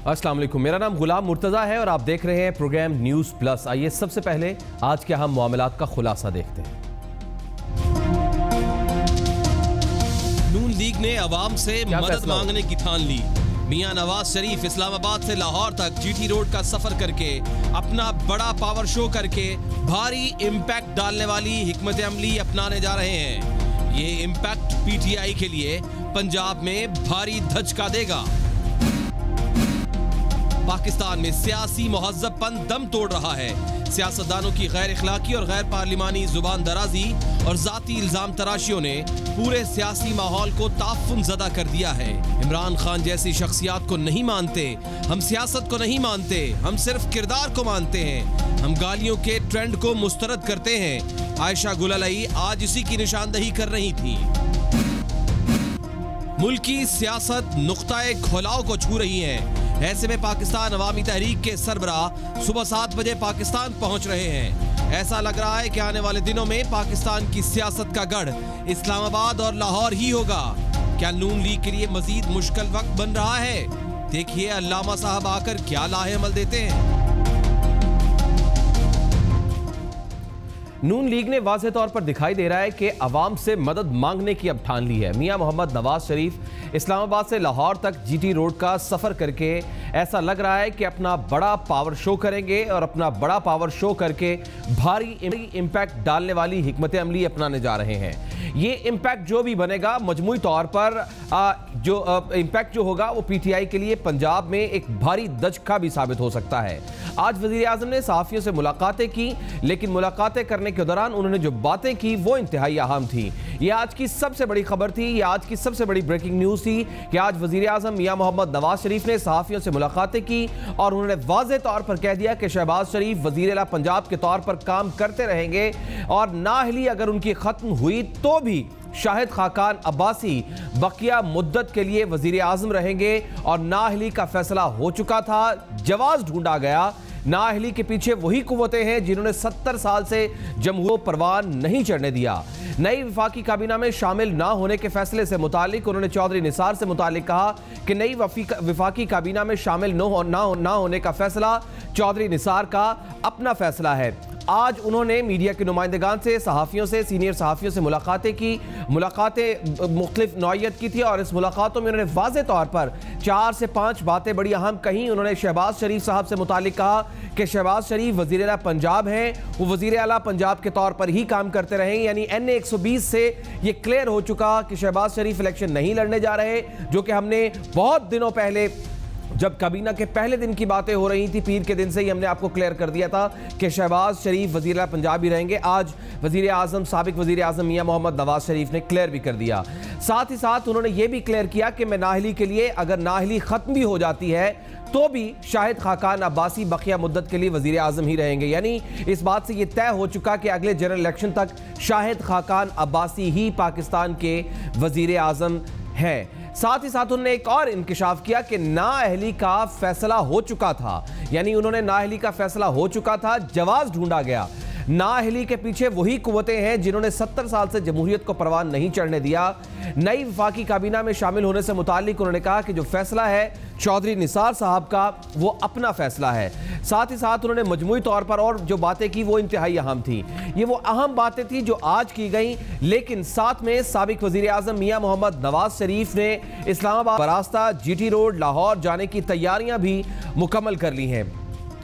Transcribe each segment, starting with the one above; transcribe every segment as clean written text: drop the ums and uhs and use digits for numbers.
अस्सलाम वालेकुम, मेरा नाम गुलाम मुर्तज़ा है और आप देख रहे हैं प्रोग्राम न्यूज़ प्लस। आइए सबसे पहले आज के अहम मामलात का खुलासा देखते हैं। नून लीग ने अवाम से मदद मांगने की ठान ली। मियां नवाज शरीफ इस्लामाबाद से लाहौर तक जीटी रोड का सफर करके अपना बड़ा पावर शो करके भारी इम्पैक्ट डालने वाली हिकमत अमली अपनाने जा रहे हैं। ये इम्पैक्ट पीटीआई के लिए पंजाब में भारी धचका देगा। पाकिस्तान में सियासी मुहज़्ज़बपन दम तोड़ रहा है। सियासतदानों की गैर इखलाकी और गैर पार्लिमानी जुबान दराजी और जाती इल्जाम तराशियों ने पूरे सियासी माहौल को ताफ़ुन ज़दा कर दिया है। इमरान खान जैसी शख्सियात को नहीं मानते, हम सियासत को नहीं मानते, हम सिर्फ किरदार को मानते हैं, हम गालियों के ट्रेंड को मुस्तरद करते हैं। आयशा गुललई आज इसी की निशानदही कर रही थी। मुल्की सियासत नुक्ताए खुलाव को छू रही है। ऐसे में पाकिस्तान अवामी तहरीक के सरबराह सुबह 7 बजे पाकिस्तान पहुंच रहे हैं। ऐसा लग रहा है कि आने वाले दिनों में पाकिस्तान की सियासत का गढ़ इस्लामाबाद और लाहौर ही होगा। क्या नून लीग के लिए मजीद मुश्किल वक्त बन रहा है? देखिए अल्लामा साहब आकर क्या लाहे अमल देते हैं। नून लीग ने वाज़ेह तौर पर दिखाई दे रहा है कि अवाम से मदद मांगने की अब ठान ली है। मियां मोहम्मद नवाज शरीफ इस्लामाबाद से लाहौर तक जीटी रोड का सफ़र करके ऐसा लग रहा है कि अपना बड़ा पावर शो करेंगे और अपना बड़ा पावर शो करके भारी इम्पैक्ट डालने वाली हिकमत अमली अपनाने जा रहे हैं। ये इम्पैक्ट जो भी बनेगा मजमूई तौर पर जो इम्पैक्ट जो होगा वो पीटीआई के लिए पंजाब में एक भारी दचका भी साबित हो सकता है। आज वज़ीर आज़म ने सहाफ़ियों से मुलाकातें की, लेकिन मुलाकातें करने के दौरान उन्होंने जो बातें की वो इंतहाई अहम थी। ये आज की सबसे बड़ी खबर थी, ये आज की सबसे बड़ी ब्रेकिंग न्यूज़ थी कि आज वज़ीर आज़म मियां मोहम्मद नवाज शरीफ ने सहाफ़ियों से मुलाकातें की और उन्होंने वाज़ेह तौर पर कह दिया कि शहबाज शरीफ वज़ीर आला पंजाब के तौर पर काम करते रहेंगे और नाअहली अगर उनकी ख़त्म हुई तो भी शाहिद खाकान अब्बासी बकिया मुद्दत के लिए वज़ीर आज़म रहेंगे और नाअहली का फैसला हो चुका था, जवाब ढूंढा गया। नाअहली के पीछे वही कुव्वतें हैं जिन्होंने 70 साल से जमहूर परवान नहीं चढ़ने दिया। नई वफाकी काबीना में शामिल ना होने के फैसले से मुतालिक उन्होंने चौधरी निसार से मुतालिक कहा कि नई वफाकी काबीना में शामिल ना होने का फैसला चौधरी निसार का अपना फैसला है। आज उन्होंने मीडिया के नुमाइंदगान से, सहाफ़ियों से, सीनियर सहाफ़ियों से मुलाकातें की, मुलाकातें मुख्तलिफ नौइयत की थी और इस मुलाकातों में उन्होंने वाज़ेह तौर पर 4 से 5 बातें बड़ी अहम कहीं। उन्होंने शहबाज शरीफ साहब से मुतालिक कहा कि शहबाज शरीफ वज़ीर आला पंजाब हैं, वो वज़ीर आला पंजाब के तौर पर ही काम करते रहें। यानी NA 120 से ये क्लियर हो चुका कि शहबाज शरीफ इलेक्शन नहीं लड़ने जा रहे, जो कि हमने बहुत दिनों पहले जब काबीना के पहले दिन की बातें हो रही थी, पीर के दिन से ही हमने आपको क्लियर कर दिया था कि शहबाज शरीफ वज़ीर आला पंजाब ही रहेंगे। आज वज़ीर आज़म, साबिक वज़ीर आज़म मियां मोहम्मद नवाज शरीफ ने क्लियर भी कर दिया। साथ ही साथ उन्होंने ये भी क्लियर किया कि मैं नाअहली के लिए, अगर नाअहली ख़त्म भी हो जाती है तो भी शाहिद खाकान अब्बासी बकिया मुद्दत के लिए वज़ीर आज़म ही रहेंगे। यानी इस बात से ये तय हो चुका कि अगले जनरल इलेक्शन तक शाहिद खाकान अब्बासी ही पाकिस्तान के वज़ीर आज़म हैं। साथ ही साथ उन्होंने एक और इंकिशाफ किया कि नाअहली का फैसला हो चुका था। यानी उन्होंने नाअहली का फैसला हो चुका था, जवाब ढूंढा गया। नाअहली के पीछे वही कुव्वतें हैं जिन्होंने 70 साल से जमहूरियत को परवान नहीं चढ़ने दिया। नई वफाकी काबीना में शामिल होने से मुतालिक उन्होंने कहा कि जो फैसला है चौधरी निसार साहब का वो अपना फैसला है। साथ ही साथ उन्होंने मजमूई तौर पर और जो बातें की वो इंतहाई अहम थी। ये वो अहम बातें थी जो आज की गई, लेकिन साथ में साबिक वज़ीर आज़म मियां मोहम्मद नवाज शरीफ ने इस्लामाबाद रास्ता जीटी रोड लाहौर जाने की तैयारियां भी मुकम्मल कर ली हैं।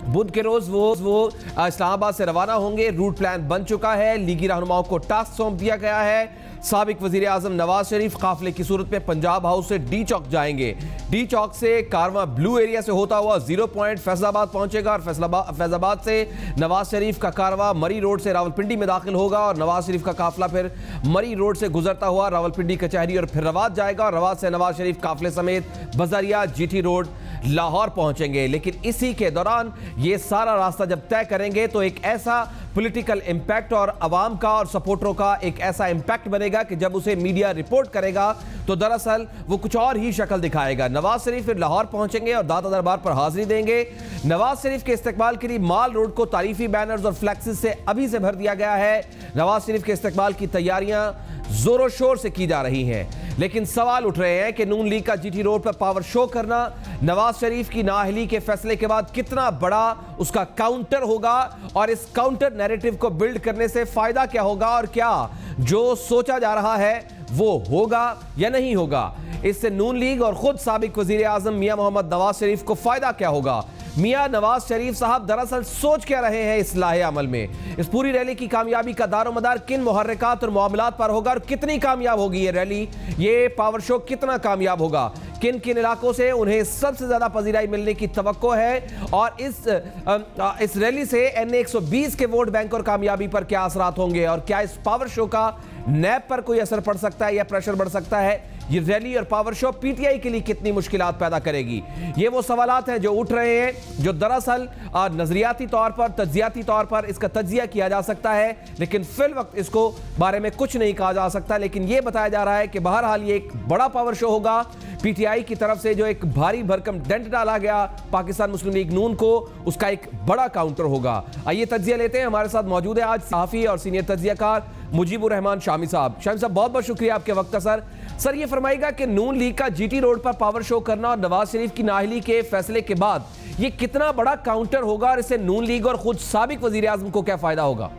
बुध के रोज वो इस्लामाबाद से रवाना होंगे। रूट प्लान बन चुका है, लीगी रहनुमाओं को टास्क सौंप दिया गया है। साबिक वज़ीर आज़म नवाज शरीफ काफिले की सूरत में पंजाब हाउस से डी चौक जाएंगे। डी चौक से कारवां ब्लू एरिया से होता हुआ 0 पॉइंट फैसलाबाद पहुंचेगा और फैसलाबाद से नवाज शरीफ का कारवां मरी रोड से रावलपिंडी में दाखिल होगा और नवाज शरीफ का काफिला फिर मरी रोड से गुजरता हुआ रावलपिंडी कचहरी और फिर रवात जाएगा और रवात से नवाज शरीफ काफिले समेत बजरिया जीटी रोड लाहौर पहुंचेंगे। लेकिन इसी के दौरान ये सारा रास्ता जब तय करेंगे तो एक ऐसा पॉलिटिकल इम्पैक्ट और अवाम का और सपोर्टरों का एक ऐसा इम्पैक्ट बनेगा कि जब उसे मीडिया रिपोर्ट करेगा तो दरअसल वो कुछ और ही शक्ल दिखाएगा। नवाज शरीफ फिर लाहौर पहुंचेंगे और दाता दरबार पर हाजिरी देंगे। नवाज शरीफ के इस्तकबाल के लिए माल रोड को तारीफी बैनर्स और फ्लैक्सेस से अभी से भर दिया गया है। नवाज शरीफ के इस्तकबाल की तैयारियां जोरों शोर से की जा रही हैं। लेकिन सवाल उठ रहे हैं कि नून लीग का जीटी रोड पर पावर शो करना नवाज शरीफ की नाअहली के फैसले के बाद कितना बड़ा उसका काउंटर होगा और इस काउंटर नैरेटिव को बिल्ड करने से फायदा क्या होगा और क्या जो सोचा जा रहा है वो होगा या नहीं होगा। इससे नून लीग और खुद साबिक वजीर आजम मियां मोहम्मद नवाज शरीफ को फायदा क्या होगा। मियां नवाज शरीफ साहब दरअसल सोच क्या रहे हैं इस लाहे अमल में। इस पूरी रैली की कामयाबी का दारोमदार किन मुहर्रिकात और मामलात पर होगा और कितनी कामयाब होगी ये रैली, ये पावर शो कितना कामयाब होगा, किन किन इलाकों से उन्हें सबसे ज्यादा पजीराई मिलने की तवक्को है और इस रैली से NA 120 के वोट बैंक और कामयाबी पर क्या असरात होंगे और क्या इस पावर शो का नैब पर कोई असर पड़ सकता है या प्रेशर बढ़ सकता है। ये रैली और पावर शो पीटीआई के लिए कितनी मुश्किलात पैदा करेगी, ये वो सवालात हैं जो उठ रहे हैं, जो दरअसल नजरियाती तौर पर तज्जियाती तौर पर इसका तज्जिया किया जा सकता है, लेकिन फिल वक्त इसको बारे में कुछ नहीं कहा जा सकता। लेकिन ये बताया जा रहा है कि बहरहाल ये एक बड़ा पावर शो होगा। पीटीआई की तरफ से जो एक भारी भरकम डेंट डाला गया पाकिस्तान मुस्लिम लीग नून को, उसका एक बड़ा काउंटर होगा। आइए तज्जिया लेते हैं। हमारे साथ मौजूद है आज सहाफी और सीनियर तज्जियाकार मुजीबुर रहमान शामी साहब। शामी साहब बहुत बहुत शुक्रिया आपके वक्त का। सर ये फरमाइएगा कि नून लीग का जीटी रोड पर पावर शो करना और नवाज शरीफ की नाअहली के फैसले के बाद ये कितना बड़ा काउंटर होगा और इससे नून लीग और खुद साबिक वजीर आजम को क्या फायदा होगा।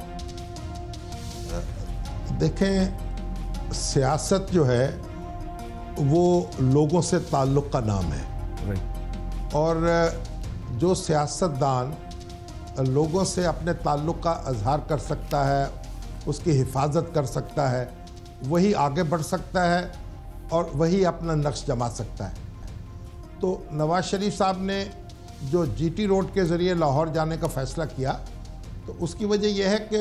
देखें, सियासत जो है वो लोगों से ताल्लुक़ का नाम है और जो सियासतदान लोगों से अपने ताल्लुक़ का इजहार कर सकता है, उसकी हिफाजत कर सकता है, वही आगे बढ़ सकता है और वही अपना नक्श जमा सकता है। तो नवाज शरीफ साहब ने जो जीटी रोड के ज़रिए लाहौर जाने का फ़ैसला किया, तो उसकी वजह यह है कि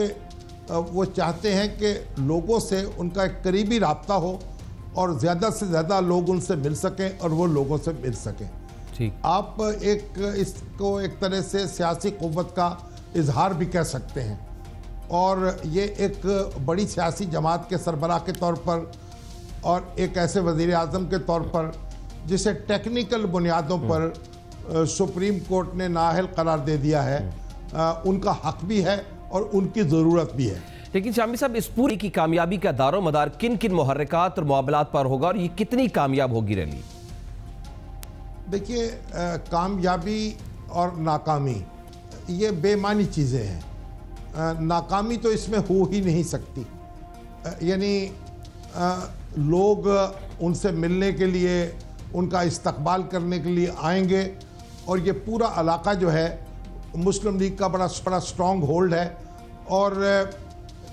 वो चाहते हैं कि लोगों से उनका एक करीबी राब्ता हो और ज़्यादा से ज़्यादा लोग उनसे मिल सकें और वो लोगों से मिल सकें। ठीक, आप इसको एक तरह से सियासी क़ुव्वत का इजहार भी कह सकते हैं और ये एक बड़ी सियासी जमात के सरबराह के तौर पर और एक ऐसे वज़ीर आज़म के तौर पर जिसे टेक्निकल बुनियादों पर सुप्रीम कोर्ट ने नाअहल करार दे दिया है, उनका हक भी है और उनकी ज़रूरत भी है। लेकिन शामी साहब इस पूरी की कामयाबी का दारो मदार किन किन मुहर्रिकात और मामलात पर होगा और ये कितनी कामयाब होगी रैली। देखिए, कामयाबी और नाकामी ये बेमानी चीज़ें हैं। नाकामी तो इसमें हो ही नहीं सकती, यानी लोग उनसे मिलने के लिए, उनका इस्तकबाल करने के लिए आएंगे और ये पूरा इलाका जो है मुस्लिम लीग का बड़ा स्ट्रॉन्ग होल्ड है और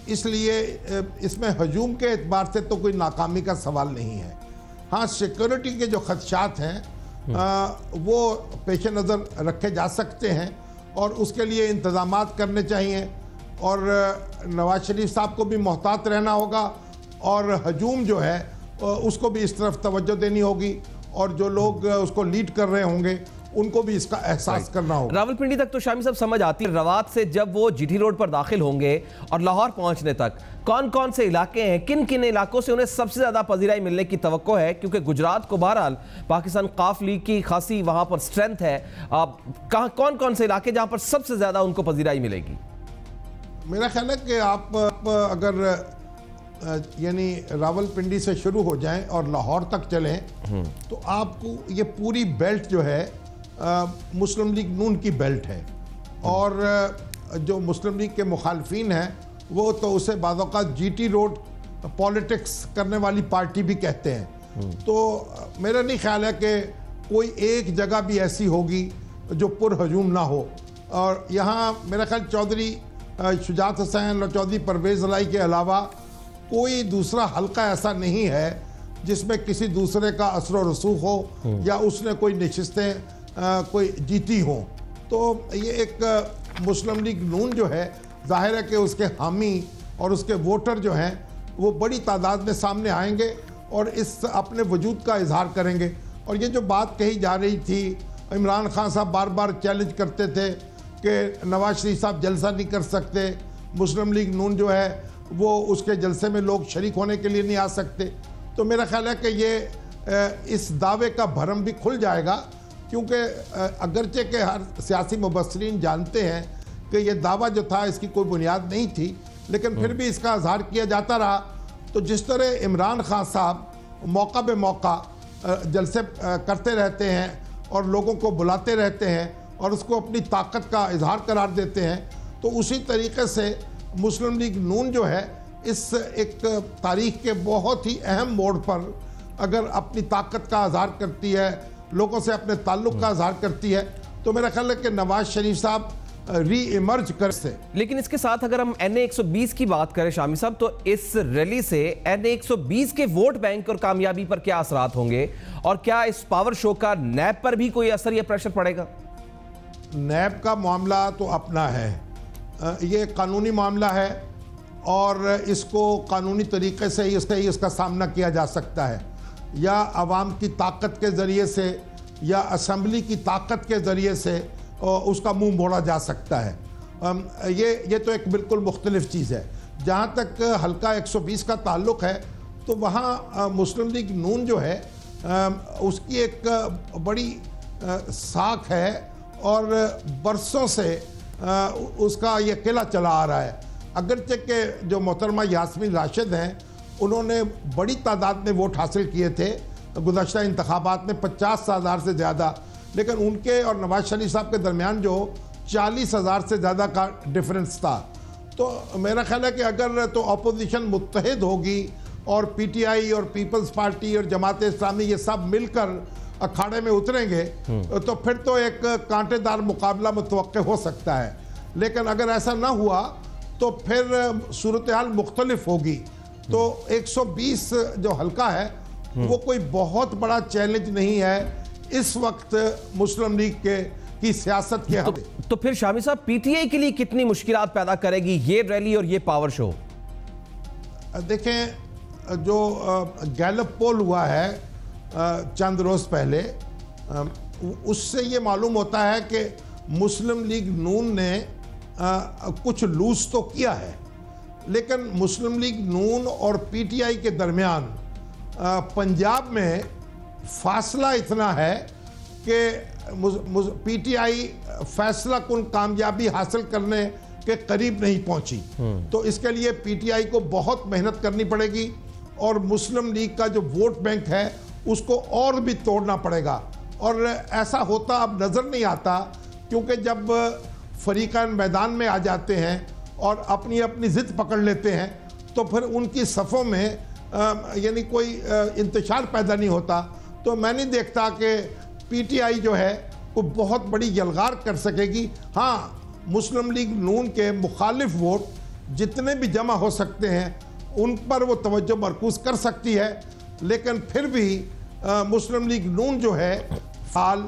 इसलिए इसमें हजूम के एतबार से तो कोई नाकामी का सवाल नहीं है। हाँ, सिक्योरिटी के जो खदशात हैं वो पेश नज़र रखे जा सकते हैं और उसके लिए इंतज़ामात करने चाहिए और नवाज शरीफ साहब को भी मोहतात रहना होगा और हजूम जो है उसको भी इस तरफ तवज्जो देनी होगी और जो लोग उसको लीड कर रहे होंगे उनको भी इसका एहसास करना होगा। रावलपिंडी तक तो शामी साहब समझ आती है, रवात से जब वो जीटी रोड पर दाखिल होंगे और लाहौर पहुंचने तक कौन कौन से इलाके हैं, किन किन इलाकों से उन्हें सबसे ज्यादा पजीराई मिलने की तवक्को है, क्योंकि गुजरात को बहरहाल पाकिस्तान काफ लीग की खासी वहां पर स्ट्रेंथ है। कौन कौन से इलाके जहां पर सबसे ज्यादा उनको पजीराई मिलेगी। मेरा ख्याल है कि आप अगर यानी रावलपिंडी से शुरू हो जाएं और लाहौर तक चलें तो आपको ये पूरी बेल्ट जो है मुस्लिम लीग नून की बेल्ट है और जो मुस्लिम लीग के मुखालफीन हैं वो तो उसे बाज़ औक़ात जीटी रोड पॉलिटिक्स करने वाली पार्टी भी कहते हैं। तो मेरा नहीं ख्याल है कि कोई एक जगह भी ऐसी होगी जो पुरहजूम ना हो और यहाँ मेरा ख्याल चौधरी शुजात हुसैन और चौधरी परवेज़ इलाही के अलावा कोई दूसरा हल्का ऐसा नहीं है जिसमें किसी दूसरे का असर व रसूख हो या उसने कोई नशिस्तें कोई जीती हों। तो ये एक मुस्लिम लीग नून जो है जाहिर है कि उसके हामी और उसके वोटर जो हैं वो बड़ी तादाद में सामने आएंगे और इस अपने वजूद का इजहार करेंगे। और ये जो बात कही जा रही थी, इमरान खान साहब बार बार चैलेंज करते थे कि नवाज शरीफ साहब जलसा नहीं कर सकते, मुस्लिम लीग नून जो है वो उसके जलसे में लोग शरीक होने के लिए नहीं आ सकते। तो मेरा ख्याल है कि ये इस दावे का भरम भी खुल जाएगा, क्योंकि अगरचे के हर सियासी मुबस्सरीन जानते हैं कि ये दावा जो था इसकी कोई बुनियाद नहीं थी, लेकिन फिर भी इसका इजहार किया जाता रहा। तो जिस तरह इमरान खान साहब मौका बे मौका जलसे करते रहते हैं और लोगों को बुलाते रहते हैं और उसको अपनी ताकत का इजहार करार देते हैं, तो उसी तरीके से मुस्लिम लीग नून जो है इस एक तारीख के बहुत ही अहम मोड़ पर अगर अपनी ताकत का इजहार करती है, लोगों से अपने ताल्लुक का इजहार करती है, तो मेरा ख्याल है कि नवाज शरीफ साहब री इमर्ज कर से। लेकिन इसके साथ अगर हम NA 120 की बात करें शामी साहब, तो इस रैली से NA 120 के वोट बैंक और कामयाबी पर क्या असरात होंगे और क्या इस पावर शो का नैब पर भी कोई असर या प्रेशर पड़ेगा? नैब का मामला तो अपना है, ये कानूनी मामला है और इसको कानूनी तरीके से इसका सामना किया जा सकता है, या आवाम की ताकत के ज़रिए से या असम्बली की ताकत के ज़रिए से उसका मुंह मोड़ा जा सकता है। ये तो एक बिल्कुल मुख्तलिफ चीज़ है। जहाँ तक हल्का 120 का ताल्लुक़ है, तो वहाँ मुस्लिम लीग नून जो है उसकी एक बड़ी साख है और बरसों से उसका ये किला चला आ रहा है। अगरचे के जो मोहतरमा यास्मीन राशिद हैं, उन्होंने बड़ी तादाद में वोट हासिल किए थे गुज़श्ता इंतखाबात में, 50,000 से ज़्यादा, लेकिन उनके और नवाज शरीफ साहब के दरमियान जो 40,000 से ज़्यादा का डिफरेंस था। तो मेरा ख्याल है कि अगर तो अपोजिशन मुत्तहिद होगी और PTI और पीपल्स पार्टी और जमात इस्लामी ये सब मिलकर अखाड़े में उतरेंगे तो फिर तो एक कांटेदार मुकाबला मुतवक्के हो सकता है। लेकिन अगर ऐसा ना हुआ तो फिर सूरत हाल मुख्तलिफ होगी। तो 120 जो हल्का है वो कोई बहुत बड़ा चैलेंज नहीं है इस वक्त मुस्लिम लीग की सियासत के। तो फिर शामी साहब PTI के लिए कितनी मुश्किलात पैदा करेगी ये रैली और ये पावर शो? देखें, जो गैलप पोल हुआ है चंद रोज़ पहले, उससे ये मालूम होता है कि मुस्लिम लीग नून ने कुछ लूज तो किया है, लेकिन मुस्लिम लीग नून और PTI के दरमियान पंजाब में फासला इतना है कि PTI फैसला कुन कामयाबी हासिल करने के करीब नहीं पहुंची। तो इसके लिए PTI को बहुत मेहनत करनी पड़ेगी और मुस्लिम लीग का जो वोट बैंक है उसको और भी तोड़ना पड़ेगा। और ऐसा होता अब नज़र नहीं आता, क्योंकि जब फरीकान मैदान में आ जाते हैं और अपनी अपनी ज़िद पकड़ लेते हैं तो फिर उनकी सफ़ों में यानी कोई इंतशार पैदा नहीं होता। तो मैं नहीं देखता कि PTI जो है वो बहुत बड़ी यलगार कर सकेगी। हाँ, मुस्लिम लीग नून के मुखालिफ वोट जितने भी जमा हो सकते हैं उन पर वो तवज्जो मरकूज़ कर सकती है, लेकिन फिर भी मुस्लिम लीग नून जो है फाल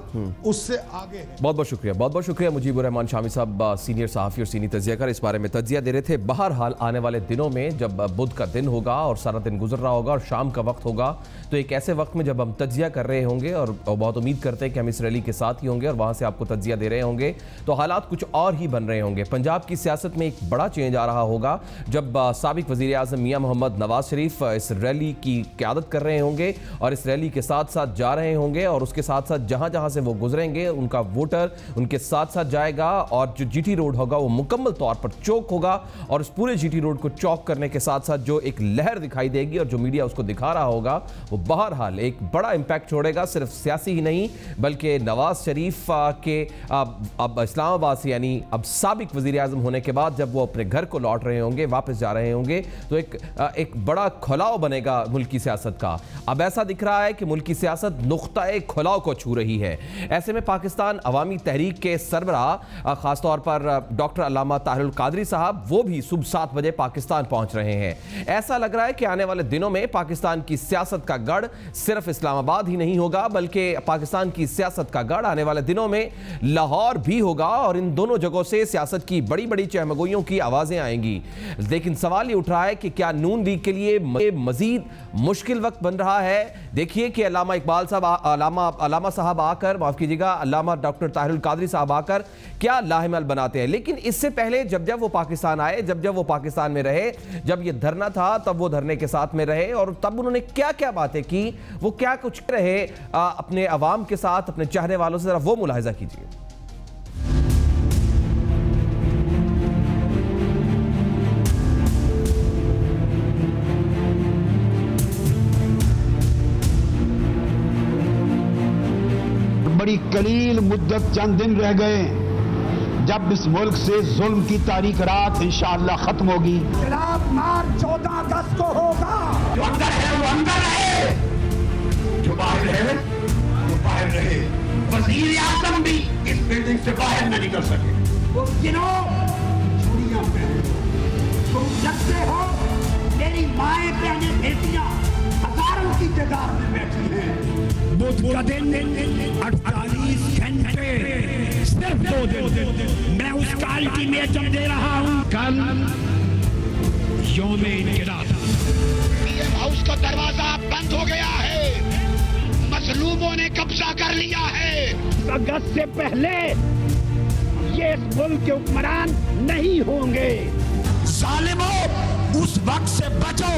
उससे आगे है। बहुत बहुत शुक्रिया मुजीबुर रहमान शामी साहब, सीनियर सहाफ़ी और सीनियर तज्जियाकार, इस बारे में तज्जिया दे रहे थे। बहरहाल आने वाले दिनों में जब बुध का दिन होगा और सारा दिन गुजर रहा होगा और शाम का वक्त होगा, तो एक ऐसे वक्त में जब हम तज्जिया कर रहे होंगे और बहुत उम्मीद करते हैं कि हम इस रैली के साथ ही होंगे और वहाँ से आपको तज्जिया दे रहे होंगे, तो हालात कुछ और ही बन रहे होंगे। पंजाब की सियासत में एक बड़ा चेंज आ रहा होगा जब साबिक वज़ीर आज़म मियाँ मोहम्मद नवाज शरीफ इस रैली की क़यादत कर रहे होंगे और इस रैली के साथ साथ जा रहे होंगे और उसके साथ साथ जहाँ जहाँ से वो गुजरेंगे उनका वोटर उनके साथ साथ जाएगा और जो GT रोड होगा वो मुकम्मल तौर पर चौक होगा और उस पूरे GT रोड को चौक करने के साथ साथ जो एक लहर दिखाई देगी और जो मीडिया उसको दिखा रहा होगा वो बहरहाल एक बड़ा इंपैक्ट छोड़ेगा, सिर्फ सियासी ही नहीं बल्कि नवाज शरीफ के अब इस्लामाबाद से यानी अब साबिक वज़ीर आज़म होने के बाद जब वो अपने घर को लौट रहे होंगे, वापस जा रहे होंगे, तो एक बड़ा खुलाव बनेगा मुल्क की सियासत का। अब ऐसा दिख रहा है कि मुल्क की सियासत नुक्ता-ए खुलाव को छू रही है। ऐसे में पाकिस्तान अवामी तहरीक के सरबराह खासतौर पर डॉक्टर अल्लामा ताहिरुल कादरी साहब वो भी सुबह 7 बजे पाकिस्तान पहुंच रहे हैं। ऐसा लग रहा है कि आने वाले दिनों में पाकिस्तान की सियासत का गढ़ सिर्फ इस्लामाबाद ही नहीं होगा बल्कि पाकिस्तान की सियासत का गढ़ आने वाले दिनों में लाहौर भी होगा और इन दोनों जगहों से सियासत की बड़ी बड़ी चहमगोइयों की आवाजें आएंगी। लेकिन सवाल ये उठ रहा है कि क्या नून लीग के लिए मजीद मुश्किल वक्त बन रहा है। देखिए कि अल्लामा इकबाल साहब अल्लामा साहब आकर, माफ कीजिएगा, अल्लामा डॉक्टर ताहिरुल कादरी साहब आकर क्या लाहेमल बनाते हैं। लेकिन इससे पहले जब वो पाकिस्तान आए, जब वो पाकिस्तान में रहे, जब ये धरना था तब वो धरने के साथ में रहे और तब उन्होंने क्या क्या बातें की, वो क्या कुछ रहे अपने अवाम के साथ, अपने चाहने वालों से, जरा वो मुलाहिजा कीजिए। बड़ी कलील मुद्दत, चंद दिन रह गए जब इस मुल्क से जुल्म की तारीख रात इंशाअल्लाह खत्म होगी। इनकलाब मार्च 14 अगस्त को होगा। जो अंदर है वो अंदर रहे, जो बाहर है वो बाहर रहे। वजीर आजम भी इस बिल्डिंग से बाहर न निकल सके। वो गिनो चूड़ियां पहनो, तुम लगते हो मेरी माएं बहनें बेटियां हजारों की तादाद में बैठी हैं। बुध का दिन 48 घंटे, सिर्फ 2 दिन मैं उसका अल्टीमेटम दे रहा हूं। कल यौम इनकिलाब। पीएम हाउस का दरवाजा बंद हो गया है, मजलूमों ने कब्जा कर लिया है। अगस्त से पहले ये इस मुल्क के हुक्मरान नहीं होंगे। जालिमों, उस वक्त से बचो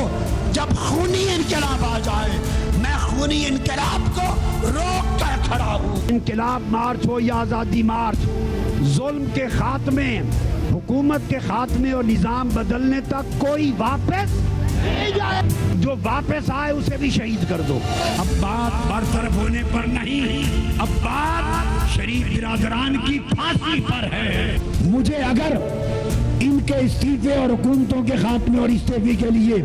जब खूनी इनकलाब आ जाए। मैं खूनी इनकलाब को रोक कर खड़ा हूँ। इनकलाब मार्च हो या आजादी मार्च, जुल्म के खात्मे, हुकूमत के खात्मे और निजाम बदलने तक कोई वापस नहीं जाए। जो वापस आए उसे भी शहीद कर दो। अब बात बरतरफ होने पर नहीं, अब बात शरीफ बिरादरान की फांसी पर है। मुझे अगर इनके इस्तीफे और हुकूमतों के खात्मे और इस्तीफे के लिए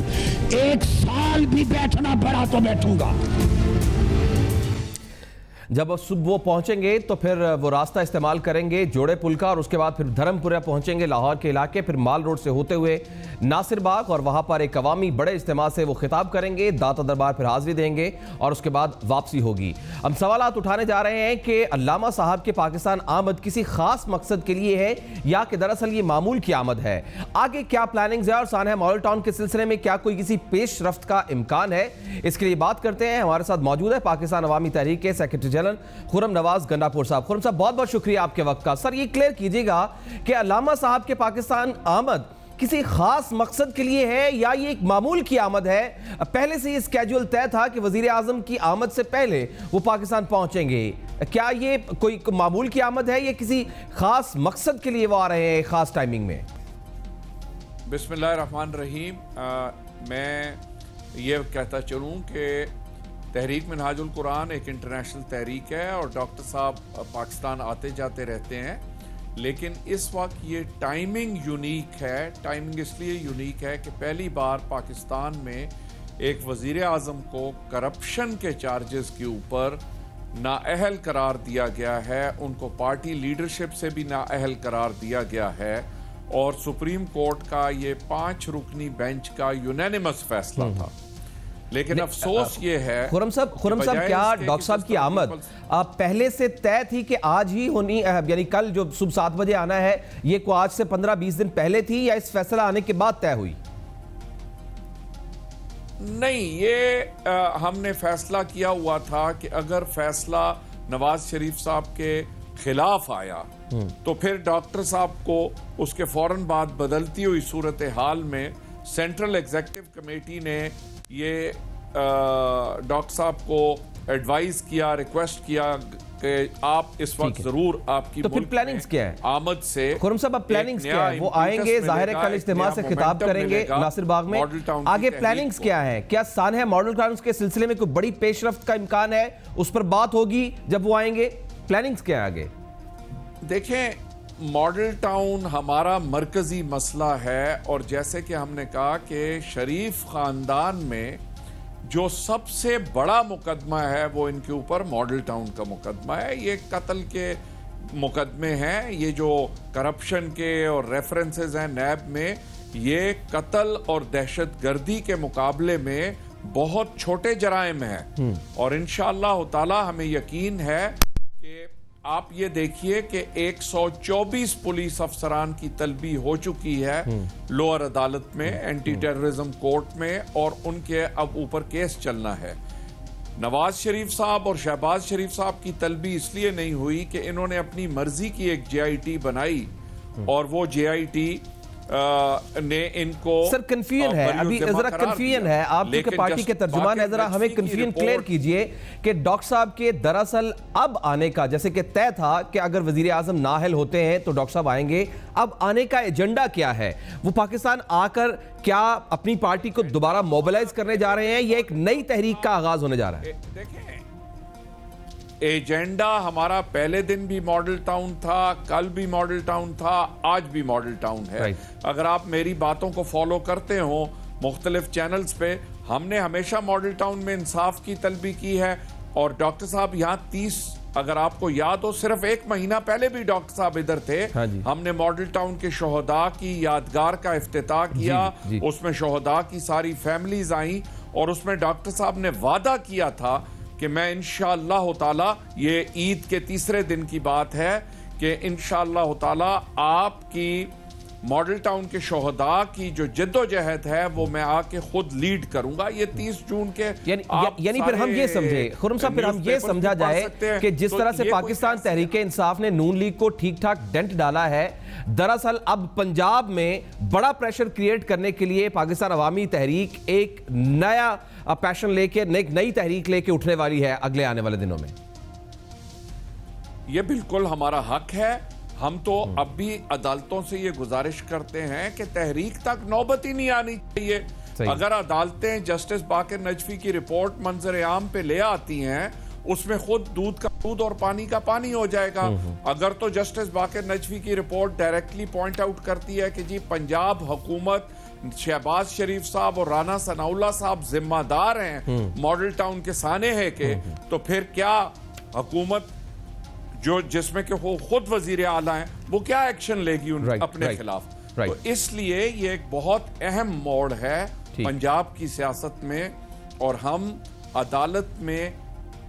1 साल भी बैठना पड़ा तो बैठूंगा। जब सुबह वो पहुंचेंगे तो फिर वो रास्ता इस्तेमाल करेंगे जोड़े पुल का और उसके बाद फिर धर्मपुरा पहुंचेंगे लाहौर के इलाके, फिर माल रोड से होते हुए नासिर बाग और वहां पर एक अवामी बड़े इज्तिमा से वो खिताब करेंगे, दाता दरबार फिर हाजिरी देंगे और उसके बाद वापसी होगी। हम सवालात उठाने जा रहे हैं कि अल्लामा साहब के पाकिस्तान आमद किसी खास मकसद के लिए है या कि दरअसल ये मामूल की आमद है। आगे क्या प्लानिंग्स है और सानहा मॉडल टाउन के सिलसिले में क्या कोई किसी पेशरफ्त का इम्कान है, इसके लिए बात करते हैं। हमारे साथ मौजूद है पाकिस्तान अवामी तहरीक के सेक्रेटरी जनरल खुर्रम नवाज गंडापुर साहब। खुर्रम साहब, बहुत बहुत शुक्रिया आपके वक्त का। सर, ये क्लियर कीजिएगा कि अल्लामा साहब के पाकिस्तान आमद किसी खास मकसद के लिए है या ये एक मामूल की आमद है? पहले से ये स्केड्यूल तय था कि वजीर आजम की आमद से पहले वो पाकिस्तान पहुंचेंगे। क्या ये कोई मामूल की आमद है या किसी खास मकसद के लिए वो आ रहे हैं खास टाइमिंग में? बिस्मिल्लाहिर्रहमानिर्रहीम। मैं ये कहता चलूँ कि तहरीक मिनहाजुल कुरान एक इंटरनेशनल तहरीक है और डॉक्टर साहब पाकिस्तान आते जाते रहते हैं, लेकिन इस वक्त ये टाइमिंग यूनिक है। टाइमिंग इसलिए यूनिक है कि पहली बार पाकिस्तान में एक वजीर आज़म को करप्शन के चार्जेस के ऊपर नाअहल करार दिया गया है, उनको पार्टी लीडरशिप से भी नाअहल करार दिया गया है और सुप्रीम कोर्ट का ये 5 रुकनी बेंच का यूनानिमस फैसला था। लेकिन अफसोस ये है खुर्रम साहब, क्या डॉक्टर साहब की आमद पहले से तय थी कि आज ही होनी, यानी कल जो सुबह 7 बजे आना है, ये को आज से 15-20 दिन पहले थी या इस फैसला आने के बाद तय हुई? नहीं, ये हमने फैसला किया हुआ था कि अगर फैसला नवाज शरीफ साहब के खिलाफ आया तो फिर डॉक्टर साहब को उसके फौरन बाद बदलती हुई सूरत हाल में सेंट्रल एग्जीक्यूटिव कमेटी ने ये डॉक्टर साहब को एडवाइस किया, रिक्वेस्ट किया कि आप इस वक्त जरूर आपकी तो फिर प्लानिंग्स क्या है आमद से? खुर्रम साहब, अब प्लानिंग्स क्या है? वो आएंगे, जाहिर है कल इज्तिमा से खिताब करेंगे नासिर बाग में। आगे प्लानिंग्स क्या है? क्या सानहा मॉडल टाउन के सिलसिले में कोई बड़ी पेशरफ्त का इम्कान है? उस पर बात होगी जब वो आएंगे। प्लानिंग्स क्या है आगे? देखें, मॉडल टाउन हमारा मरकजी मसला है और जैसे कि हमने कहा कि शरीफ खानदान में जो सबसे बड़ा मुकदमा है वो इनके ऊपर मॉडल टाउन का मुकदमा है। ये कत्ल के मुकदमे हैं, ये जो करप्शन के और रेफरेंसेस हैं नैब में, ये कत्ल और दहशतगर्दी के मुकाबले में बहुत छोटे जराइम हैं और इंशाअल्लाह ताला हमें यकीन है कि आप ये देखिए कि 124 पुलिस अफसरान की तलबी हो चुकी है लोअर अदालत में, एंटी टेररिज्म कोर्ट में, और उनके अब ऊपर केस चलना है। नवाज शरीफ साहब और शहबाज शरीफ साहब की तलबी इसलिए नहीं हुई कि इन्होंने अपनी मर्जी की एक JIT बनाई और वो JIT ने इनको सर कंफ्यूजन है, अभी जरा कंफ्यूजन है। आप के पार्टी के तर्जुमान है, जरा हमें कंफ्यूजन क्लियर कीजिए कि डॉक्टर साहब के दरअसल अब आने का, जैसे कि तय था कि अगर वजीर आजम नाअहल होते हैं तो डॉक्टर साहब आएंगे, अब आने का एजेंडा क्या है? वो पाकिस्तान आकर क्या अपनी पार्टी को दोबारा मोबिलाइज करने जा रहे हैं या एक नई तहरीक का आगाज होने जा रहा है? देखें, एजेंडा हमारा पहले दिन भी मॉडल टाउन था, कल भी मॉडल टाउन था, आज भी मॉडल टाउन है। अगर आप मेरी बातों को फॉलो करते हो मुख्तलिफ चैनल्स पे, हमने हमेशा मॉडल टाउन में इंसाफ की तलबी की है। और डॉक्टर साहब यहाँ 30, अगर आपको याद हो, सिर्फ 1 महीना पहले भी डॉक्टर साहब इधर थे। हमने मॉडल टाउन के शोहदा की यादगार का इफ्तिताह किया। उसमें शोहदा की सारी फैमिलीज आई और उसमें डॉक्टर साहब ने वादा किया था कि मैं इंशाअल्लाह ताला, ये ईद के तीसरे दिन की बात है, कि इंशाअल्लाह ताला आपकी मॉडल टाउन के शोहदा की जो जद्दोजहद है वो मैं आके खुद लीड करूंगा। ये 30 जून के यानी फिर हम ये समझे खुर्रम साहब, फिर हम ये समझा जाए कि जिस तरह से पाकिस्तान तहरीक इंसाफ ने नून लीग को ठीक ठाक डेंट डाला है, दरअसल अब पंजाब में बड़ा प्रेशर क्रिएट करने के लिए पाकिस्तान अवामी तहरीक एक नया पैशन लेके, एक नई तहरीक लेके उठने वाली है अगले आने वाले दिनों में। यह बिल्कुल हमारा हक है। हम तो अब भी अदालतों से ये गुजारिश करते हैं कि तहरीक तक नौबत ही नहीं आनी चाहिए। अगर अदालतें जस्टिस बाकर नजफी की रिपोर्ट मंजर आम पे ले आती हैं, उसमें खुद दूध का दूध और पानी का पानी हो जाएगा। अगर तो जस्टिस बाकर नजफी की रिपोर्ट डायरेक्टली पॉइंट आउट करती है कि जी पंजाब हुकूमत, शहबाज शरीफ साहब और राना सनाउल्लाह साहब जिम्मेदार हैं मॉडल टाउन के सानेहे के, तो फिर क्या हुकूमत जो जिसमें कि वो खुद वजीर आला हैं, वो क्या एक्शन लेगी अपने खिलाफ? तो इसलिए ये एक बहुत अहम मोड़ है पंजाब की सियासत में। और हम अदालत में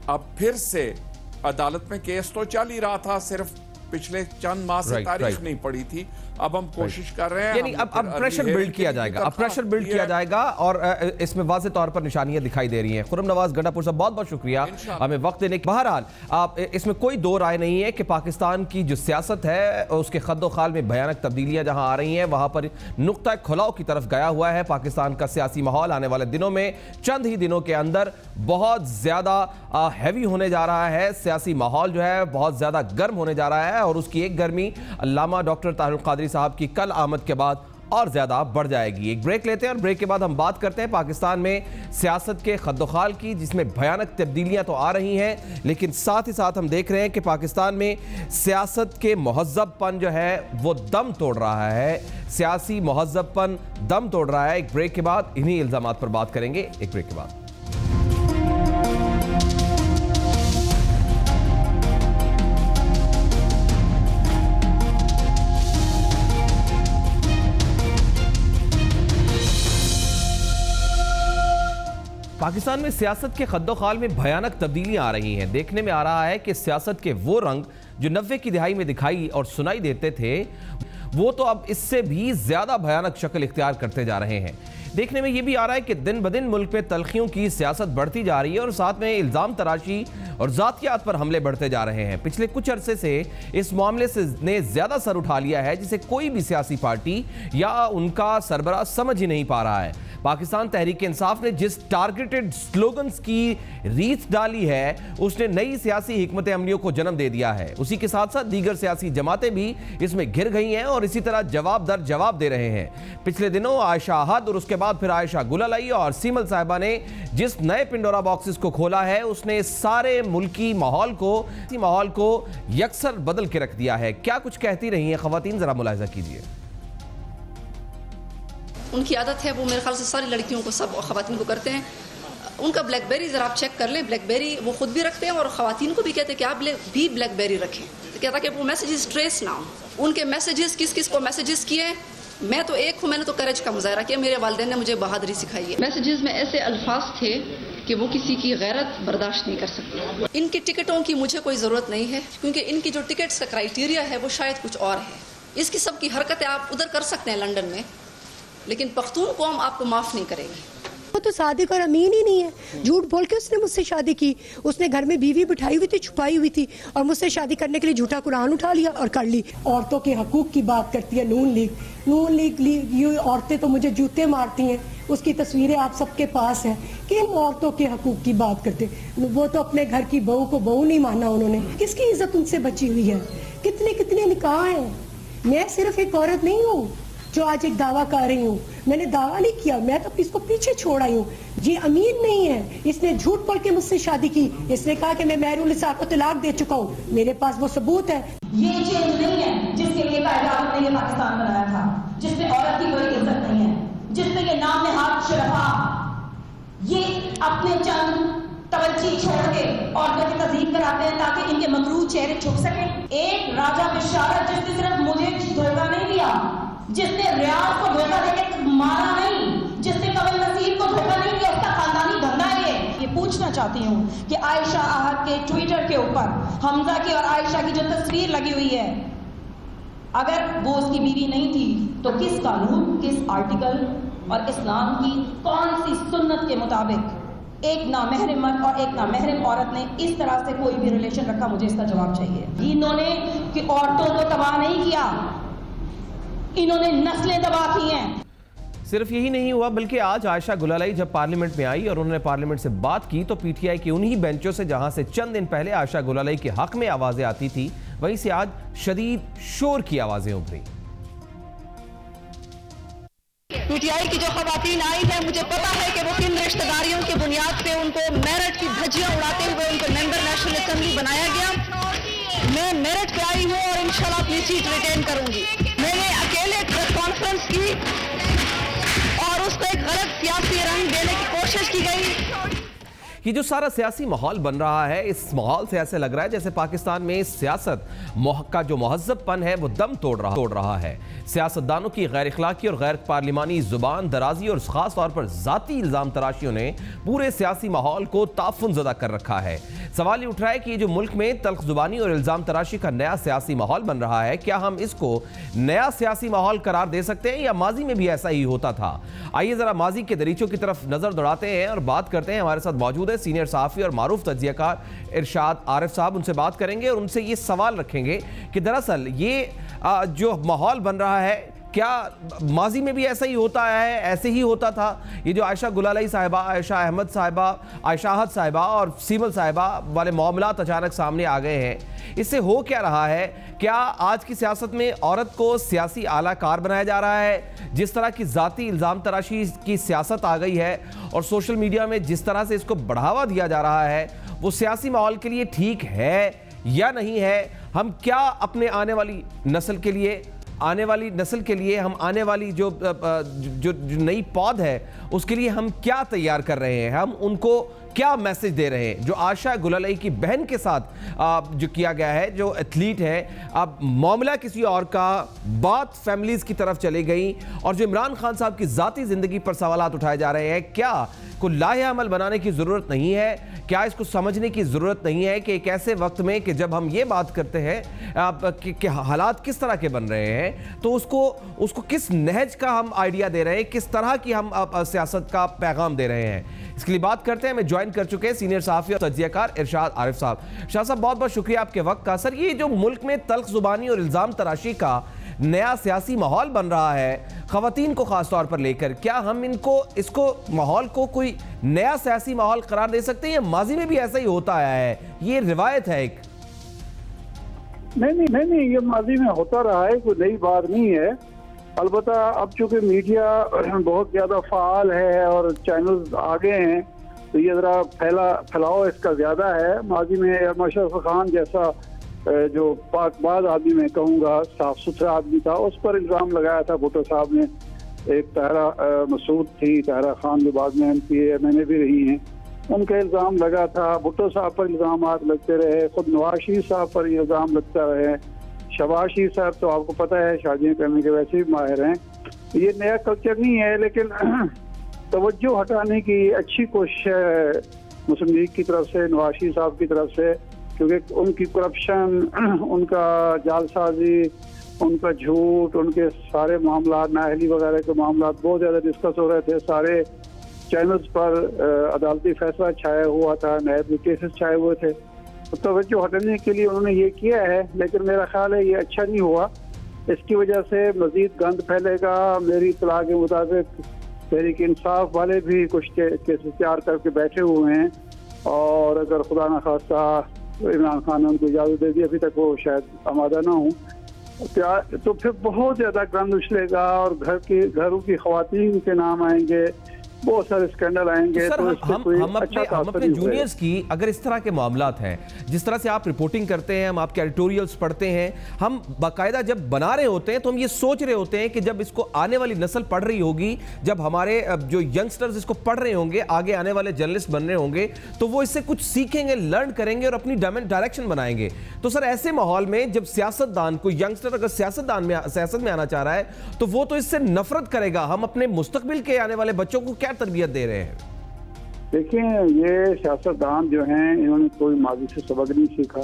अब फिर से, अदालत में केस तो चल ही रहा था, सिर्फ पिछले चंद माह से तारीख नहीं पड़ी थी। अब हम कोशिश कर रहे हैं, यानी अब प्रेशर बिल्ड किया जाएगा, अब प्रेशर बिल्ड किया जाएगा और इसमें वाज़े तौर पर निशानियां दिखाई दे रही हैं। खुर्रम नवाज गंडापुर साहब, बहुत बहुत शुक्रिया हमें वक्त देने के। बहरहाल आप इसमें कोई दो राय नहीं है कि पाकिस्तान की जो सियासत है उसके खद्दो खाल में भयानक तब्दीलियां जहां आ रही हैं, वहां पर नुक्ता खुलाव की तरफ गया हुआ है। पाकिस्तान का सियासी माहौल आने वाले दिनों में, चंद ही दिनों के अंदर बहुत ज्यादा हैवी होने जा रहा है। सियासी माहौल जो है बहुत ज्यादा गर्म होने जा रहा है और उसकी एक गर्मी अल्लामा डॉक्टर ताहिरुल कादरी साहब की कल आमद के बाद और ज्यादा बढ़ जाएगी। एक ब्रेक लेते हैं और ब्रेक के बाद हम बात करते हैं पाकिस्तान में सियासत के खद्दोखाल की, जिसमें भयानक तब्दीलियां तो आ रही हैं, लेकिन साथ ही साथ हम देख रहे हैं कि पाकिस्तान में सियासत के महज़्ज़बपन जो है वो दम तोड़ रहा है। सियासी महज़्ज़बपन दम तोड़ रहा है। एक ब्रेक के बाद इन्हीं इल्जामात पर बात करेंगे। एक ब्रेक के बाद पाकिस्तान में सियासत के खद्दोखाल में भयानक तब्दीलियां आ रही हैं। देखने में आ रहा है कि सियासत के वो रंग जो 90 की दिहाई में दिखाई और सुनाई देते थे, वो तो अब इससे भी ज्यादा भयानक शक्ल इख्तियार करते जा रहे हैं। देखने में यह भी आ रहा है कि दिन ब दिन मुल्क में तलखियों की सियासत बढ़ती जा रही है और साथ में इल्ज़ाम तराशी और ज़ातियात पर हमले बढ़ते जा रहे हैं। पिछले कुछ अरसे से इस मामले से ने ज़्यादा सर उठा लिया है, जिसे कोई भी सियासी पार्टी या उनका सरबराह समझ ही नहीं पा रहा है। पाकिस्तान तहरीक इंसाफ ने जिस टारगेटेड स्लोगन्स की रीत डाली है, उसने नई सियासी हिकमत अमलियों को जन्म दे दिया है। उसी के साथ साथ दीगर सियासी जमातें भी इसमें घिर गई हैं और इसी तरह जवाब दर जवाब दे रहे हैं। पिछले दिनों आयशा अहद और उसके बाद फिर आयशा गुललाई और सीमल साहिबा ने जिस नए पिंडोरा बॉक्सेस को खोला है, उसने सारे मुल्की माहौल को यकसर बदल के रख दिया है। क्या कुछ कहती रही हैं खवातीन, जरा मुलाहिजा कीजिए। उनकी आदत है, वो मेरे ख्याल से सारी लड़कियों को, सब खवातीन को करते हैं। उनका ब्लैकबेरी ज़रा आप चेक कर लें, ब्लैकबेरी वो खुद भी रखते हैं और खवातीन को भी कहते हैं कि आप भी ब्लैकबेरी रखें। तो कहता कि वो मैसेजेस ट्रेस ना हो। उनके मैसेजेस किस किस को मैसेजेस किए, मैं तो एक हूँ, मैंने तो करेज का मुजाहरा किया, मेरे वालिदैन ने मुझे बहादुरी सिखाई है। मैसेजेस में ऐसे अल्फाज थे कि वो किसी की गैरत बर्दाश्त नहीं कर सकते। इनकी टिकटों की मुझे कोई ज़रूरत नहीं है, क्योंकि इनकी जो टिकट्स का क्राइटेरिया है वो शायद कुछ और है। इसकी सब की हरकतें आप उधर कर सकते हैं लंदन में, लेकिन पख्तून कौम आपको माफ नहीं करेगी। वो तो सादिक और अमीन ही नहीं है। झूठ बोल के उसने मुझसे शादी की। उसने घर में बीवी बिठाई हुई थी, छुपाई हुई थी, और मुझसे शादी करने के लिए झूठा कुरान उठा लिया और कर ली। औरतों के हकूक की बात करती है नून लीग ये औरतें तो मुझे जूते मारती हैं। उसकी तस्वीरें आप सबके पास हैं। किन औरतों के हकूक की बात करते? वो तो अपने घर की बहू को बहू नहीं माना उन्होंने। किसकी इज्जत उनसे बची हुई है? कितने निकाह हैं। मैं सिर्फ एक औरत नहीं हूँ, जो आज एक दावा कर रही हूँ। मैंने दावा नहीं किया, मैं तो इसको पीछे छोड़ आई हूँ। ये अमीर नहीं है, इसने झूठ बोल के मुझसे शादी की। इसने कहा कि मैं महरुनिसा को तलाक दे चुका हूँ, मेरे पास वो सबूत है। ये चेंज नहीं है जिसके लिए कायदात ने ये पाकिस्तान बनाया था, जिसमें औरत की कोई इज्जत नहीं है, जिसमें ये नाम नहाद शरफा, ये अपने चंद तवज्जी छोड़ के औरतों की तज़हीक कराते हैं ताकि इनके मकरूह चेहरे छुप सके। एक राजा बिशारत जिसने सिर्फ मुझे धोखा नहीं दिया, जिसने रियाज को धोखा देके मारा नहीं, जिसने कमल नसीब को धोखा नहीं दिया, उसका खानदानी धंधा है ये पूछना चाहती हूँ कि आयशा आहद के ट्विटर के ऊपर हमजा की और आयशा की जो तस्वीर लगी हुई है, अगर वो उसकी बीवी नहीं थी तो किस कानून, किस आर्टिकल और इस्लाम की कौन सी सुन्नत के मुताबिक एक नामहरम मर्द और एक नामहरम औरत ने इस तरह से कोई भी रिलेशन रखा? मुझे इसका जवाब चाहिए। इन्होंने कि औरतों को तबाह नहीं किया, इन्होंने नस्लें तबाह की हैं। सिर्फ यही नहीं हुआ, बल्कि आज आयशा गुलालाई जब पार्लियामेंट में आई और उन्होंने पार्लियामेंट से बात की तो पीटीआई की उन्हीं बेंचों से जहां से चंद दिन पहले आयशा गुलालाई के हक में आवाजें आती थी, वहीं से आज शदीद शोर की आवाजें उभरी। पीटीआई की जो खवातीन आई है, मुझे पता है कि वो किन रिश्तेदारियों की बुनियाद पे उनको मेरठ की धज्जियां उड़ाते हुए उनको मेंबर नेशनल असेंबली बनाया गया। मैं मेरठ पे आई हूँ और इंशाल्लाह अपनी सीट रिटेन करूंगी। मैंने अकेले प्रेस कॉन्फ्रेंस की और उसको एक गलत सियासी रंग देने की कोशिश की गई। ये जो सारा सियासी माहौल बन रहा है, इस माहौल से ऐसे लग रहा है जैसे पाकिस्तान में सियासत का जो महज़्ज़बपन है वो दम तोड़ रहा है। सियासतदानों की गैर इखलाकी और गैर पार्लिमानी जुबान दराजी और खास तौर पर जाती इल्ज़ाम तराशियों ने पूरे सियासी माहौल को ताफ़ुन ज़दा कर रखा है। सवाल ये उठ रहा है कि ये जो मुल्क में तल्ख जुबानी और इल्ज़ाम तराशी का नया सियासी माहौल बन रहा है, क्या हम इसको नया सियासी माहौल करार दे सकते हैं या माजी में भी ऐसा ही होता था? आइए ज़रा माजी के दरीचों की तरफ नज़र दौड़ाते हैं और बात करते हैं। हमारे साथ मौजूद है सीनियर सहाफ़ी और मारूफ तज्ज़ियाकार इरशाद आरिफ साहब। उनसे बात करेंगे और उनसे ये सवाल रखेंगे कि दरअसल ये जो माहौल बन रहा है, क्या माजी में भी ऐसा ही होता है, ऐसे ही होता था? ये जो आयशा गुलालाई साहिबा, आयशा अहमद साहिबा, आयशा आहद साहिबा और सीमल साहिबा वाले मामलात अचानक सामने आ गए हैं, इससे हो क्या रहा है? क्या आज की सियासत में औरत को सियासी आलाकार बनाया जा रहा है? जिस तरह की ज़ाती इल्ज़ाम तराशी की सियासत आ गई है और सोशल मीडिया में जिस तरह से इसको बढ़ावा दिया जा रहा है, वो सियासी माहौल के लिए ठीक है या नहीं है? हम क्या अपने आने वाली नस्ल के लिए हम आने वाली जो नई पौध है उसके लिए हम क्या तैयार कर रहे हैं? हम उनको क्या मैसेज दे रहे हैं? जो आयशा गुलालाई की बहन के साथ जो किया गया है, जो एथलीट है, अब मामला किसी और का, बात फैमिलीज की तरफ चली गई और जो इमरान खान साहब की ज़ाती ज़िंदगी पर सवालात उठाए जा रहे हैं, क्या को लाहे अमल बनाने की ज़रूरत नहीं है? क्या इसको समझने की ज़रूरत नहीं है कि एक ऐसे वक्त में कि जब हम ये बात करते हैं कि हालात किस तरह के बन रहे हैं, तो उसको किस नहज का हम आइडिया दे रहे हैं, किस तरह की हम सियासत का पैगाम दे रहे हैं? इसके लिए बात करते हैं। हमें ज्वाइन कर चुके हैं सीनियर सहाफ़ी और तज्ज़ियाकार इरशाद आरिफ साहब। इरशाद साहब, बहुत बहुत शुक्रिया आपके वक्त का। सर, ये जो मुल्क में तल्ख ज़ुबानी और इल्ज़ाम तराशी का नया सियासी माहौल बन रहा है ख़वातीन को ख़ास तौर पर लेकर, क्या हम इसको माहौल को कोई नया सियासी माहौल करार दे सकते हैं या माजी में भी ऐसा ही होता आया है? ये रिवायत है एक। नहीं, ये माजी में होता रहा है, कोई नई बात नहीं है। अलबत्ता अब चूंकि मीडिया बहुत ज़्यादा फ़ाल है और चैनल्स आगे हैं, तो ये ज़रा फैलाव इसका ज़्यादा है। माजी में मुशर्रफ खान जैसा जो पाकबाज आदमी, मैं कहूँगा साफ सुथरा आदमी था, उस पर इल्ज़ाम लगाया था भुट्टो साहब ने। एक ताहरा मसूद थी, ताहरा खान जो बाद में MPA भी रही हैं, उनका इल्ज़ाम लगा था। भुट्टो साहब पर इल्ज़ाम लगते रहे, खुद नवाज शरीफ साहब पर इल्ज़ाम लगता रहे। शहबाज शरीफ साहब तो आपको पता है शादियाँ करने के वैसे भी माहिर हैं। ये नया कल्चर नहीं है, लेकिन तवज्जो हटाने की अच्छी कोशिश है मुस्लिम लीग की तरफ से, नवाज शरीफ साहब की तरफ से, क्योंकि उनकी करप्शन, उनका जालसाजी, उनका झूठ, उनके सारे मामला, नाअहली वगैरह के मामला बहुत ज़्यादा डिस्कस हो रहे थे। सारे चैनल्स पर अदालती फैसला छाया हुआ था, नए केसेस छाए हुए थे। तो तवज्जो हटाने के लिए उन्होंने ये किया है, लेकिन मेरा ख्याल है ये अच्छा नहीं हुआ। इसकी वजह से मज़ीद गंद फैलेगा। मेरी इत्तला के मुताबिक तहरीक इंसाफ वाले भी कुछ केसेस तैयार करके बैठे हुए हैं, और अगर खुदा न खास्ता इमरान खान ने उनको इजाज़त दे दी, अभी तक वो शायद आमादा ना हो, तो फिर बहुत ज्यादा गंद उछलेगा और घरों की खवातीन के नाम आएंगे, बहुत सारे स्कैंडल आएंगे। सर, तो हम अपने जूनियर्स की अगर इस तरह के मामलात हैं, जिस तरह से आप रिपोर्टिंग करते हैं, हम आपके एडिटोरियल्स पढ़ते हैं, हम बाकायदा जब बना रहे होते हैं तो हम ये सोच रहे होते हैं कि जब इसको आने वाली नस्ल पढ़ रही होगी, जब हमारे जो यंगस्टर्स इसको पढ़ रहे होंगे, आगे आने वाले जर्नलिस्ट बन रहे होंगे, तो वो इससे कुछ सीखेंगे, लर्न करेंगे और अपनी डायरेक्शन बनाएंगे। तो सर, ऐसे माहौल में जब सियासतदान, कोई यंगस्टर अगर सियासत में आना चाह रहा है तो वो तो इससे नफरत करेगा। हम अपने मुस्तकबिल के आने वाले बच्चों को क्या तरबियत दे रहे हैं? देखिए, ये सियासतदान जो हैं, इन्होंने कोई माजी से सबक नहीं सीखा,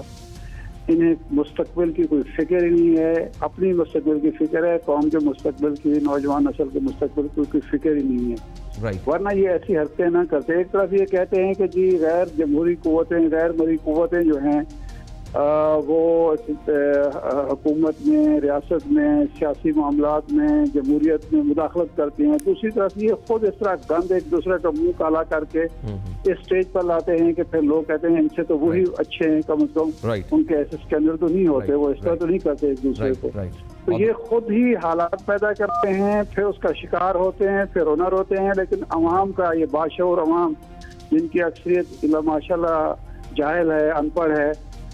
इन्हें मुस्तकबिल की कोई फिक्र ही नहीं है। अपनी मुस्तकबिल की फिक्र है, कौम के मुस्तकबिल की, नौजवान नस्ल के मुस्तकबिल की कोई फिक्र ही नहीं है। वरना ये ऐसी हरकतें ना करते। एक तरफ ये कहते हैं कि जी गैर जमहूरी कुव्वतें, गैर मरी कुव्वतें जो हैं वो हुकूमत में, रियासत में, सियासी मामलात में, जमहूरियत में मुदाखलत करती हैं। दूसरी तरफ ये खुद इस तरह गंद एक दूसरे का मुंह काला करके इस स्टेज पर लाते हैं कि फिर लोग कहते हैं इनसे तो वही अच्छे हैं, कम से कम उनके ऐसे स्कैंडल तो नहीं होते, वो इस तरह तो नहीं करते एक दूसरे को। तो ये खुद ही हालात पैदा करते हैं, फिर उसका शिकार होते हैं, फिर ओनर होते हैं। लेकिन अवाम का ये बाशऊर अवाम, जिनकी अक्सरियत माशाल्लाह जाहिल है, अनपढ़ है,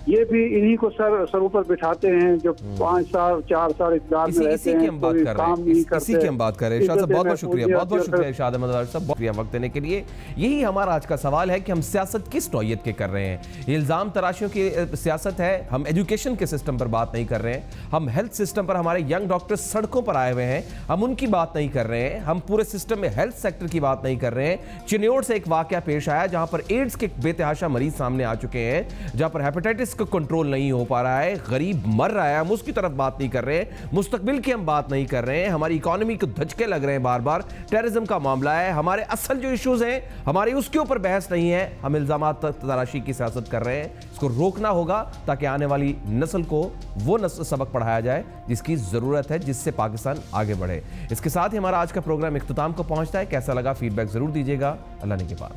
ये भी इन्हीं को सर ऊपर बिठाते हैं जो 5 साल 4 साल इक़्तिदार में रहते हैं, कोई काम नहीं करते। इसी की हम बात कर रहे हैं। शाह साहब, बहुत बहुत शुक्रिया, बहुत बहुत शुक्रिया शाह अहमद साहब, बहुत शुक्रिया वक्त देने के लिए। यही हमारा आज का सवाल है कि हम सियासत किस नौयत के कर रहे हैं। ये इल्ज़ाम तराशियों की सियासत है। हम एजुकेशन के सिस्टम पर बात नहीं कर रहे हैं, हम हेल्थ सिस्टम पर, हमारे यंग डॉक्टर्स सड़कों पर आए हुए हैं, हम उनकी बात नहीं कर रहे हैं, हम पूरे सिस्टम में हेल्थ सेक्टर की बात नहीं कर रहे हैं। चिन्योड़ से एक वाकया पेश आया जहां पर एड्स के बेतहाशा मरीज सामने आ चुके हैं, जहां पर हेपेटाइटिस का कंट्रोल नहीं हो पा रहा है, गरीब मर रहा है, हम उसकी तरफ बात नहीं कर रहे हैं, मुस्तकबिल की हम बात नहीं कर रहे हैं, हमारी इकोनॉमी को धचके लग रहे हैं बार बार, टेररिज्म का मामला है, हमारे असल जो इश्यूज हैं हमारे उसके ऊपर बहस नहीं है, हम इल्जामात तराशी की सियासत कर रहे हैं। इसको रोकना होगा ताकि आने वाली नस्ल को वो सबक पढ़ाया जाए जिसकी जरूरत है, जिससे पाकिस्तान आगे बढ़े। इसके साथ ही हमारा आज का प्रोग्राम इख्तिताम को पहुंचता है। कैसा लगा फीडबैक जरूर दीजिएगा। अल्लाह ने के बाद।